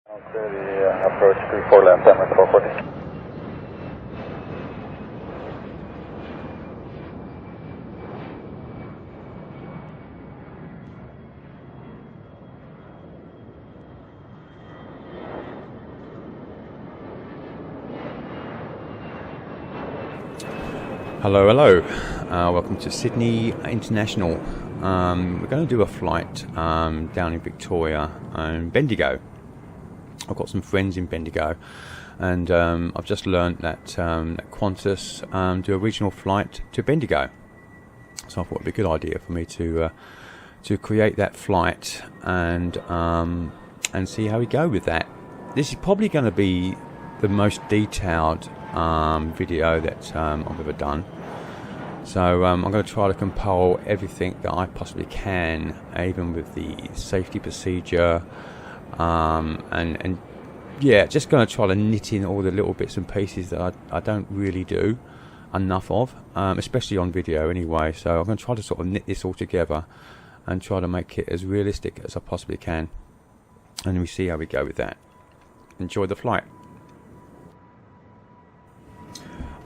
Clear the approach 34 left, Emirates 440. Hello, hello. Welcome to Sydney International. We're going to do a flight down in Victoria and Bendigo. I've got some friends in Bendigo, and I've just learned that Qantas do a regional flight to Bendigo. So I thought it'd be a good idea for me to create that flight and see how we go with that. This is probably going to be the most detailed video that I've ever done. So I'm going to try to compile everything that I possibly can, even with the safety procedure, and yeah, just going to try to knit in all the little bits and pieces that I don't really do enough of, especially on video anyway. So I'm going to try to sort of knit this all together and try to make it as realistic as I possibly can, and we see how we go with that. Enjoy the flight.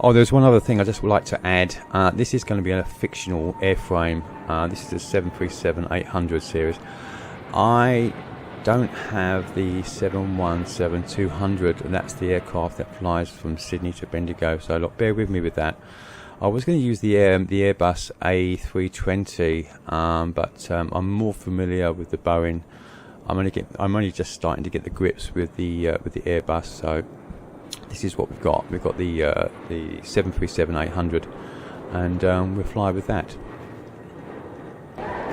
Oh, there's one other thing I just would like to add. This is going to be a fictional airframe. This is the 737-800 series. I don't have the 717-200, and that's the aircraft that flies from Sydney to Bendigo. So look, bear with me with that. I was going to use the Airbus A320, but I'm more familiar with the Boeing. I'm only just starting to get the grips with the Airbus. So this is what we've got. We've got the 737-800, and we'll fly with that.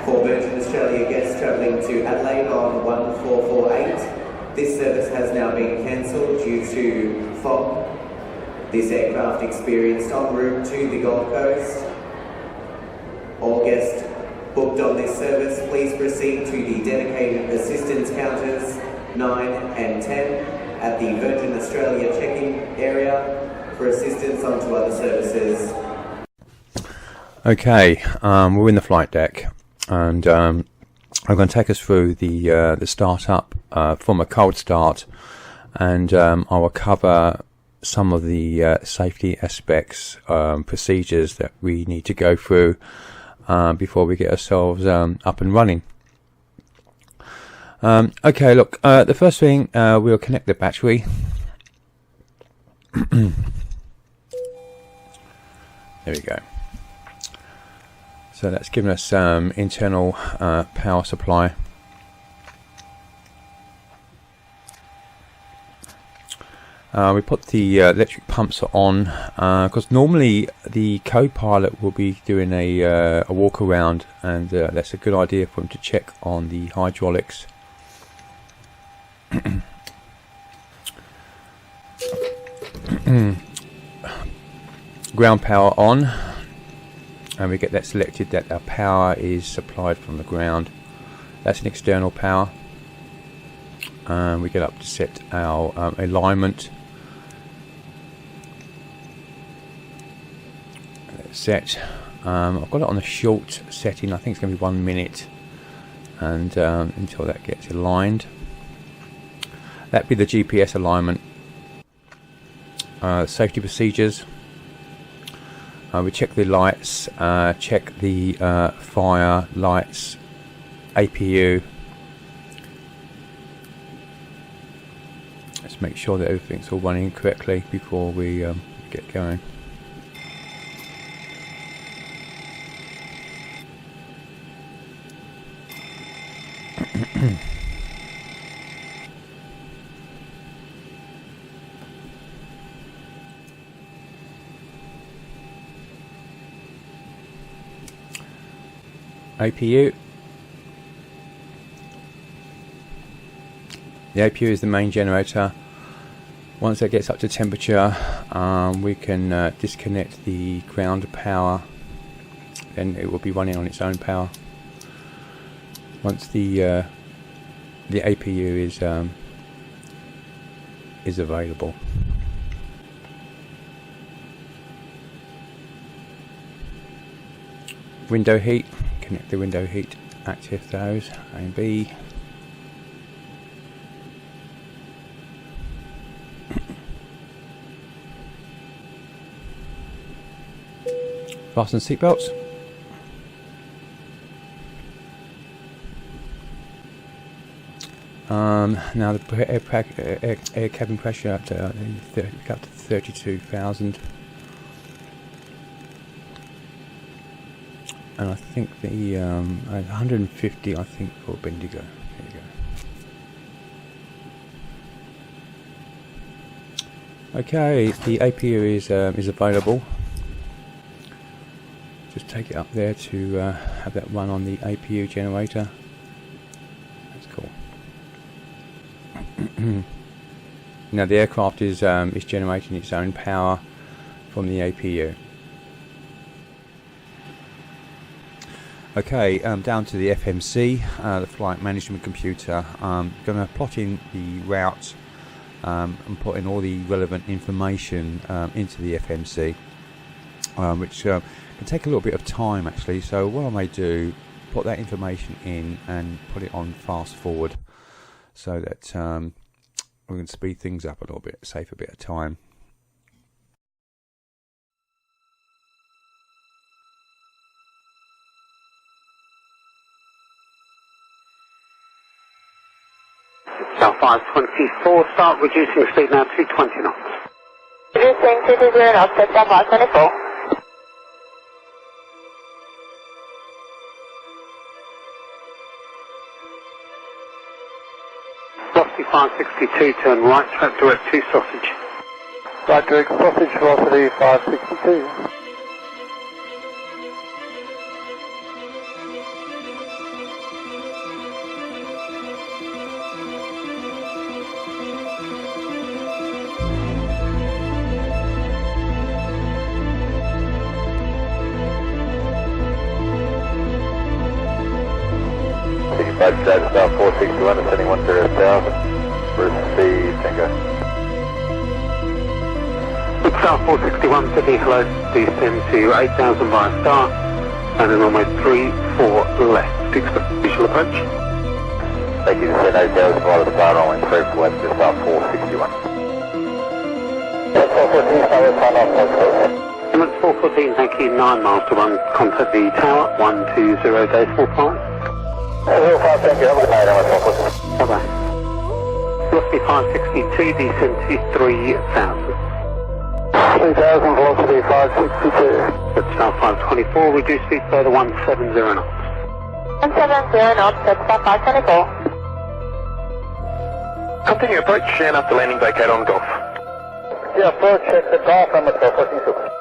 For Virgin Australia guests travelling to Adelaide on 1448, this service has now been cancelled due to fog. This aircraft experienced en route to the Gold Coast. All guests booked on this service, please proceed to the dedicated assistance counters 9 and 10 at the Virgin Australia check-in area for assistance onto other services. Okay, we're in the flight deck, and I'm going to take us through the start-up from a cold start, and I will cover some of the safety aspects, procedures that we need to go through before we get ourselves up and running. Okay, look, the first thing, we'll connect the battery. There we go. So that's given us internal power supply. We put the electric pumps on because normally the co-pilot will be doing a walk around, and that's a good idea for him to check on the hydraulics. Ground power on, and we get that selected that our power is supplied from the ground. That's an external power. We get up to set our alignment. Set. I've got it on a short setting. I think it's going to be 1 minute, and until that gets aligned. That'd be the GPS alignment. Safety procedures. We check the lights, check the fire lights, APU. Let's make sure that everything's all running correctly before we get going. APU. The APU is the main generator. Once that gets up to temperature, we can disconnect the ground power, then it will be running on its own power. Once the APU is available. Window heat. Connect the window heat, active those, A and B. Fasten seatbelts. Now the air cabin pressure up to 32,000, and I think the 150. I think for Bendigo. There you go. Okay, the APU is available. Just take it up there to have that run on the APU generator. That's cool. Now the aircraft is generating its own power from the APU. Okay, down to the FMC, the flight management computer. Going to plot in the route and put in all the relevant information into the FMC, which can take a little bit of time actually. So what I may do, put that information in and put it on fast forward, so that we can speed things up a little bit, save a bit of time. South 524, start reducing speed now to 20 knots. Reducing to 20 knots at South 524. Velocity 562, turn right, track direct to sausage. Right direct sausage, velocity 562. South 461 ascending 10,000, receive Tango. South 461, Sydney, hello, descend to 8,000 via start, and then runway 34 left, expect visual approach. Thank you, descend 8,000 via the start, runway 34 left to South 461. That's 414, South sign off, Emirates 414, thank you, 9 miles to 1, contact the tower, 120 days 45. 05, thank you, have a good night, Emirates 414. Bye-bye. Velocity 562, descend to 3,000. 3,000, velocity 562. That's South 524, reduce speed further 170 knots. 170 knots at South 524. Continue approach and after landing vacate on Golf. Yeah, approach at the Golf, Emirates 414.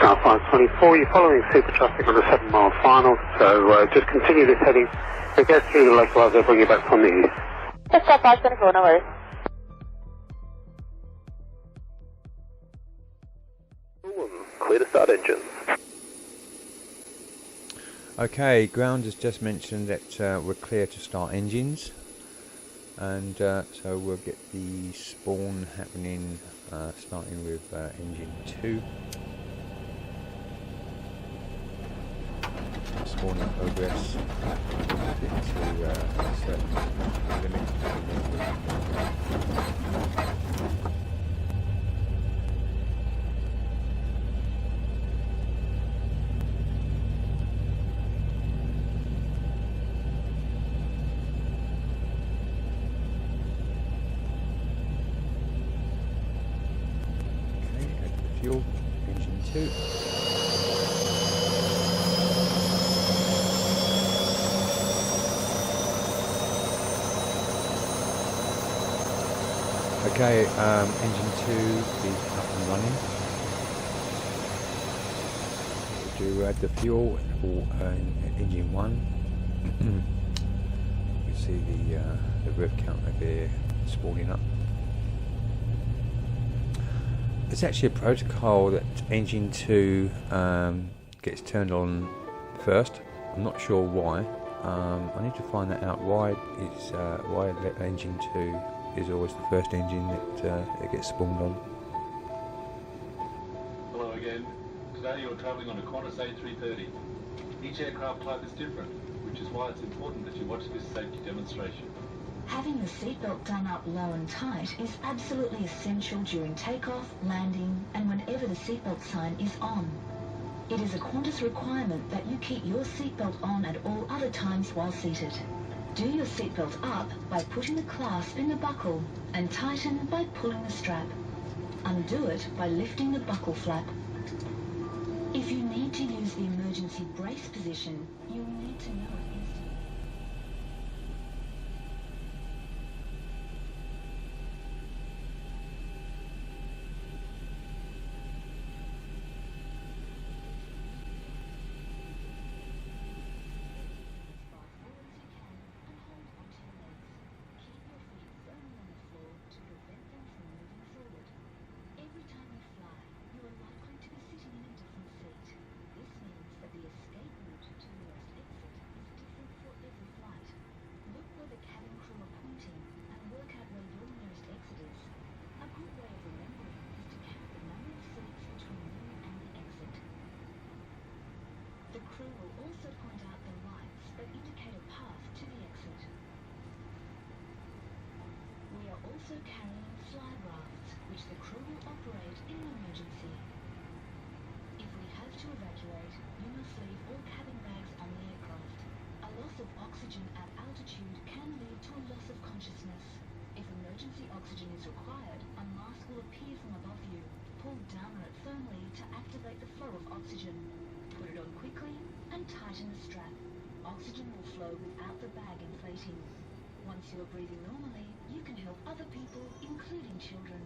South 524, you're following super traffic on a 7-mile final, so just continue this heading. If it goes through the localizer, they'll bring you back from the east. Just South 524, no worries. Clear to start engines. Okay, ground has just mentioned that we're clear to start engines, and so we'll get the spawn happening, starting with engine 2. Spawn in progress to a certain limit. Okay, add the fuel, engine 2. Okay, engine 2 is up and running. We'll do add the fuel for engine 1. You see the rev counter there spawning up. There's actually a protocol that engine 2 gets turned on first. I'm not sure why. I need to find that out. Why engine 2 is always the first engine that it gets spawned on. Hello again. Today you're travelling on a Qantas A330. Each aircraft type is different, which is why it's important that you watch this safety demonstration. Having the seatbelt done up low and tight is absolutely essential during takeoff, landing, and whenever the seatbelt sign is on. It is a Qantas requirement that you keep your seatbelt on at all other times while seated. Do your seatbelt up by putting the clasp in the buckle and tighten by pulling the strap. Undo it by lifting the buckle flap. If you need to use the emergency brace position, you'll need to know it instantly. The crew will also point out the lights that indicate a path to the exit. We are also carrying fly rafts, which the crew will operate in an emergency. If we have to evacuate, you must leave all cabin bags on the aircraft. A loss of oxygen at altitude can lead to a loss of consciousness. If emergency oxygen is required, a mask will appear from above you. Pull down on it firmly to activate the flow of oxygen. Put it on quickly and tighten the strap. Oxygen will flow without the bag inflating. Once you are breathing normally, you can help other people, including children.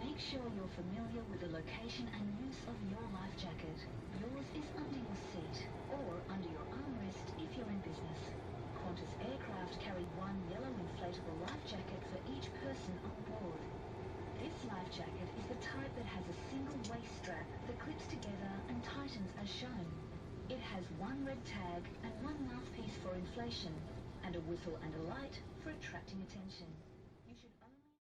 Make sure you're familiar with the location and use of your life jacket. Yours is under your seat or under your armrest if you're in business. Qantas aircraft carry one yellow inflatable life jacket for each person on board. This life jacket is the type that has a single waist strap that clips together and tightens as shown. It has one red tag and one mouthpiece for inflation, and a whistle and a light for attracting attention. You should only...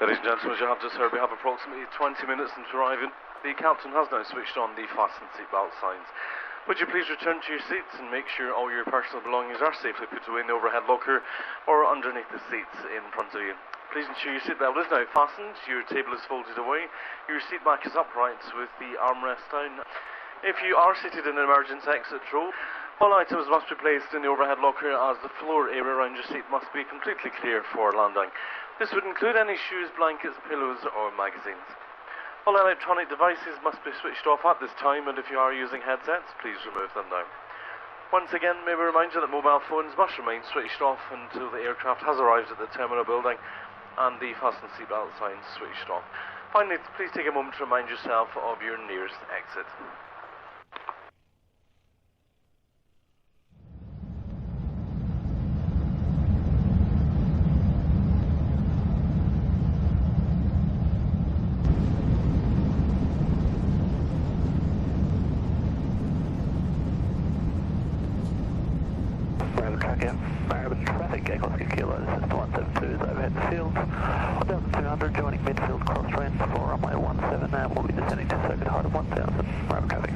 Ladies and gentlemen, as you have just heard, we have approximately 20 minutes into arriving. The captain has now switched on the fasten seatbelt signs. Would you please return to your seats and make sure all your personal belongings are safely put away in the overhead locker or underneath the seats in front of you. Please ensure your seatbelt is now fastened, your table is folded away, your seat back is upright with the armrest down. If you are seated in an emergency exit row, all items must be placed in the overhead locker as the floor area around your seat must be completely clear for landing. This would include any shoes, blankets, pillows or magazines. All electronic devices must be switched off at this time, and if you are using headsets, please remove them now. Once again, may we remind you that mobile phones must remain switched off until the aircraft has arrived at the terminal building and the fasten seatbelt signs switched off. Finally, please take a moment to remind yourself of your nearest exit. Traffic, Echo Kilo, this is 172 is overhead the field. 1200 joining midfield cross train for runway 17 now, we'll be descending to circuit height of 1000, Bravo traffic.